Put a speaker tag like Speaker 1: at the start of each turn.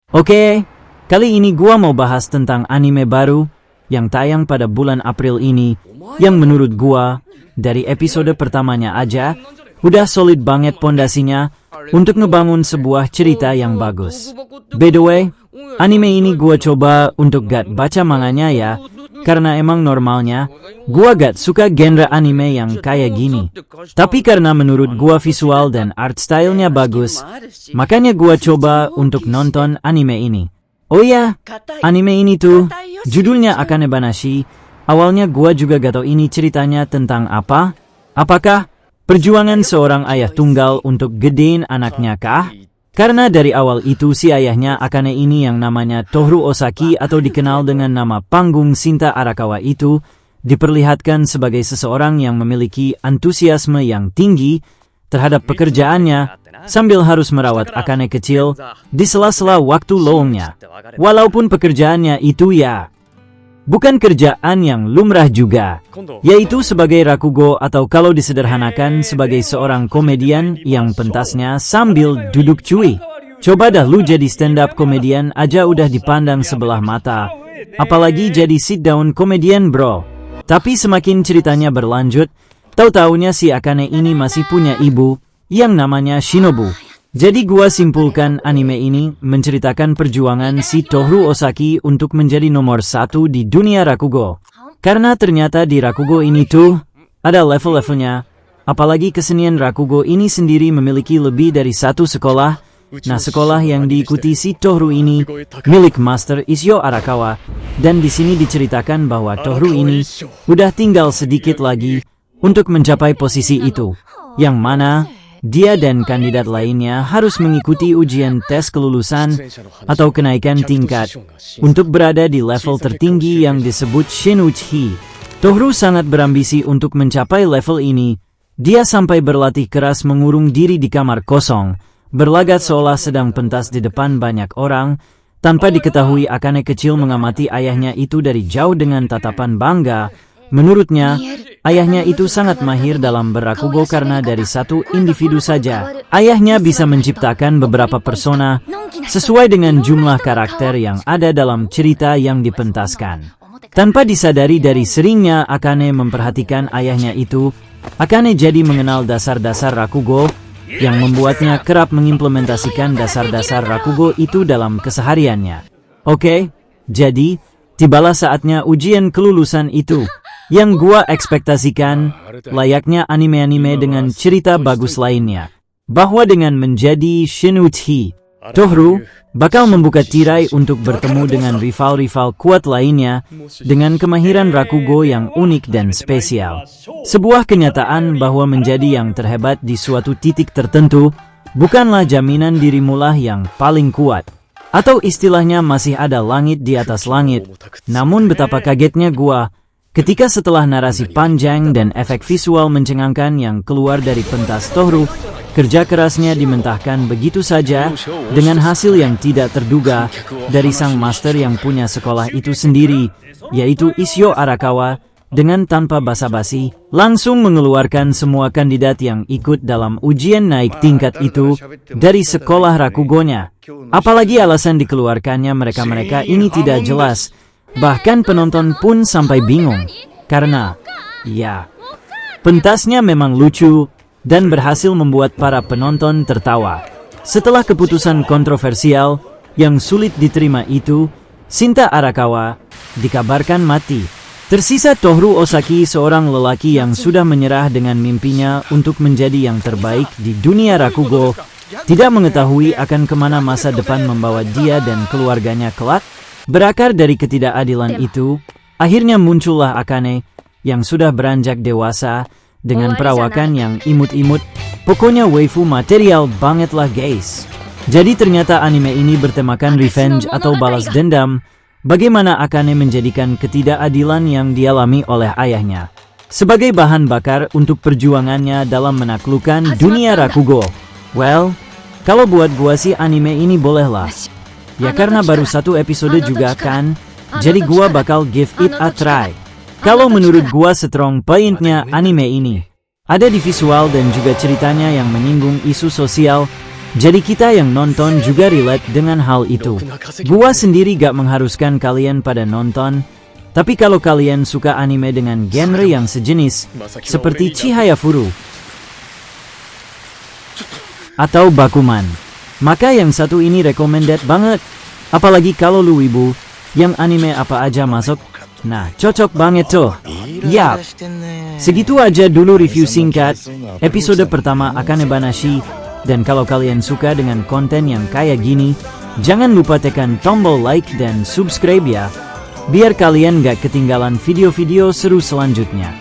Speaker 1: Oke, kali ini gua mau bahas tentang anime baru yang tayang pada bulan April ini, yang menurut gua dari episode pertamanya aja udah solid banget pondasinya untuk ngebangun sebuah cerita yang bagus. By the way, anime ini gua coba untuk gak baca manganya ya, karena emang normalnya gua gak suka genre anime yang kayak gini. Tapi karena menurut gua visual dan art style-nya bagus, makanya gua coba untuk nonton anime ini. Oh iya, anime ini tuh judulnya Akane Banashi. Awalnya gua juga gak tau ini ceritanya tentang apa. Apakah perjuangan seorang ayah tunggal untuk gedein anaknya kah? Karena dari awal itu si ayahnya Akane ini yang namanya Tohru Ozaki atau dikenal dengan nama panggung Shinta Arakawa itu diperlihatkan sebagai seseorang yang memiliki antusiasme yang tinggi terhadap pekerjaannya sambil harus merawat Akane kecil di sela-sela waktu luangnya. Walaupun pekerjaannya itu ya bukan kerjaan yang lumrah juga, yaitu sebagai rakugo atau kalau disederhanakan sebagai seorang komedian yang pentasnya sambil duduk cuy. Coba dah lu jadi stand-up komedian aja udah dipandang sebelah mata, apalagi jadi sit-down komedian bro. Tapi semakin ceritanya berlanjut, tahu-taunya si Akane ini masih punya ibu yang namanya Shinobu. Jadi gua simpulkan anime ini menceritakan perjuangan si Tohru Ozaki untuk menjadi nomor 1 di dunia rakugo. Karena ternyata di rakugo ini tuh ada level-levelnya. Apalagi kesenian rakugo ini sendiri memiliki lebih dari satu sekolah. Nah, sekolah yang diikuti si Tohru ini milik Master Isyo Arakawa. Dan di sini diceritakan bahwa Tohru ini udah tinggal sedikit lagi untuk mencapai posisi itu. Yang mana dia dan kandidat lainnya harus mengikuti ujian tes kelulusan atau kenaikan tingkat untuk berada di level tertinggi yang disebut Shin-uchi. Tohru sangat berambisi untuk mencapai level ini. Dia sampai berlatih keras mengurung diri di kamar kosong, berlagak seolah sedang pentas di depan banyak orang, tanpa diketahui Akane kecil mengamati ayahnya itu dari jauh dengan tatapan bangga. Menurutnya, ayahnya itu sangat mahir dalam berakugo karena dari satu individu saja, ayahnya bisa menciptakan beberapa persona sesuai dengan jumlah karakter yang ada dalam cerita yang dipentaskan. Tanpa disadari dari seringnya Akane memperhatikan ayahnya itu, Akane jadi mengenal dasar-dasar rakugo yang membuatnya kerap mengimplementasikan dasar-dasar rakugo itu dalam kesehariannya. Oke, jadi tibalah saatnya ujian kelulusan itu. Yang gua ekspektasikan layaknya anime-anime dengan cerita bagus lainnya, bahwa dengan menjadi Shin-uchi, Tohru bakal membuka tirai untuk bertemu dengan rival-rival kuat lainnya dengan kemahiran rakugo yang unik dan spesial. Sebuah kenyataan bahwa menjadi yang terhebat di suatu titik tertentu bukanlah jaminan dirimulah yang paling kuat. Atau istilahnya masih ada langit di atas langit. Namun betapa kagetnya gua ketika setelah narasi panjang dan efek visual mencengangkan yang keluar dari pentas Tohru, kerja kerasnya dimentahkan begitu saja dengan hasil yang tidak terduga dari sang master yang punya sekolah itu sendiri, yaitu Isyo Arakawa, dengan tanpa basa-basi langsung mengeluarkan semua kandidat yang ikut dalam ujian naik tingkat itu dari sekolah rakugonya. Apalagi alasan dikeluarkannya mereka-mereka ini tidak jelas. Bahkan penonton pun sampai bingung, karena, ya, pentasnya memang lucu dan berhasil membuat para penonton tertawa. Setelah keputusan kontroversial yang sulit diterima itu, Shinta Arakawa dikabarkan mati. Tersisa Tohru Ozaki, seorang lelaki yang sudah menyerah dengan mimpinya untuk menjadi yang terbaik di dunia rakugo, tidak mengetahui akan kemana masa depan membawa dia dan keluarganya kelak. Berakar dari ketidakadilan itu, akhirnya muncullah Akane yang sudah beranjak dewasa dengan perawakan yang imut-imut. Pokoknya waifu material banget lah guys. Jadi ternyata anime ini bertemakan revenge atau balas dendam, bagaimana Akane menjadikan ketidakadilan yang dialami oleh ayahnya sebagai bahan bakar untuk perjuangannya dalam menaklukkan dunia rakugo. Well, kalau buat gua sih anime ini bolehlah. Ya karena baru satu episode juga kan, jadi gua bakal give it a try. Kalau menurut gua strong point-nya anime ini ada di visual dan juga ceritanya yang menyinggung isu sosial Jadi kita yang nonton juga relate dengan hal itu. Gua sendiri gak mengharuskan kalian pada nonton, tapi kalau kalian suka anime dengan genre yang sejenis, seperti Chihayafuru atau Bakuman, maka yang satu ini recommended banget. Apalagi kalau lu wibu, yang anime apa aja masuk, nah cocok banget tuh. Yap, segitu aja dulu review singkat episode pertama Akane Banashi. Dan kalau kalian suka dengan konten yang kayak gini, jangan lupa tekan tombol like dan subscribe ya, biar kalian gak ketinggalan video-video seru selanjutnya.